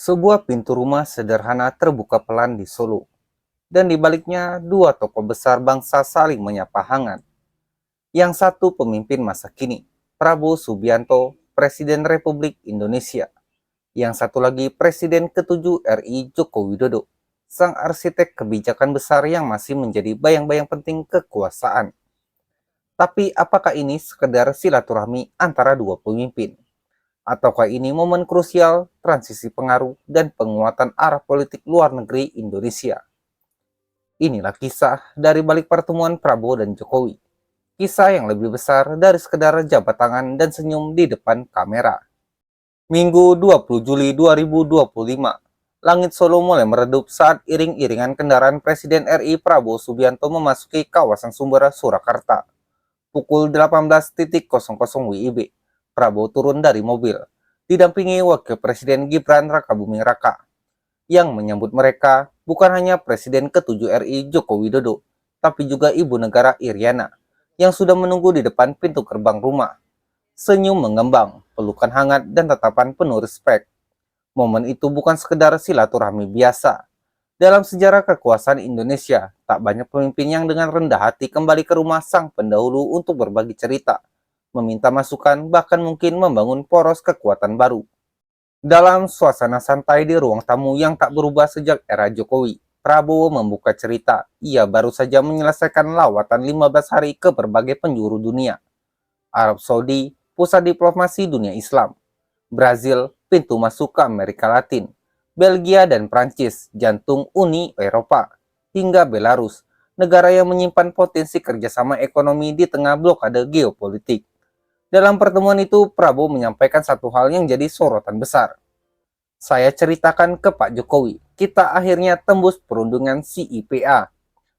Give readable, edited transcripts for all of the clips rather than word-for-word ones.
Sebuah pintu rumah sederhana terbuka pelan di Solo, dan di baliknya dua tokoh besar bangsa saling menyapa hangat. Yang satu pemimpin masa kini, Prabowo Subianto, Presiden Republik Indonesia. Yang satu lagi Presiden ke-7 RI Joko Widodo, sang arsitek kebijakan besar yang masih menjadi bayang-bayang penting kekuasaan. Tapi apakah ini sekedar silaturahmi antara dua pemimpin? Ataukah ini momen krusial transisi pengaruh dan penguatan arah politik luar negeri Indonesia? Inilah kisah dari balik pertemuan Prabowo dan Jokowi. Kisah yang lebih besar dari sekedar jabat tangan dan senyum di depan kamera. Minggu 20 Juli 2025, langit Solo mulai meredup saat iring-iringan kendaraan Presiden RI Prabowo Subianto memasuki kawasan Sumber Surakarta. Pukul 18.00 WIB, Prabowo turun dari mobil, didampingi Wakil Presiden Gibran Rakabuming Raka. Yang menyambut mereka bukan hanya Presiden ke-7 RI Joko Widodo, tapi juga Ibu Negara Iriana, yang sudah menunggu di depan pintu gerbang rumah. Senyum mengembang, pelukan hangat, dan tatapan penuh respek. Momen itu bukan sekedar silaturahmi biasa. Dalam sejarah kekuasaan Indonesia, tak banyak pemimpin yang dengan rendah hati kembali ke rumah sang pendahulu untuk berbagi cerita, meminta masukan, bahkan mungkin membangun poros kekuatan baru. Dalam suasana santai di ruang tamu yang tak berubah sejak era Jokowi, Prabowo membuka cerita. Ia baru saja menyelesaikan lawatan 15 hari ke berbagai penjuru dunia. Arab Saudi, pusat diplomasi dunia Islam. Brazil, pintu masuk ke Amerika Latin. Belgia dan Prancis, jantung Uni Eropa. Hingga Belarus, negara yang menyimpan potensi kerjasama ekonomi di tengah blokade geopolitik. Dalam pertemuan itu, Prabowo menyampaikan satu hal yang jadi sorotan besar. Saya ceritakan ke Pak Jokowi, kita akhirnya tembus perundungan CIPA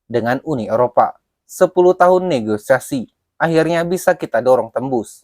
dengan Uni Eropa. 10 tahun negosiasi, akhirnya bisa kita dorong tembus.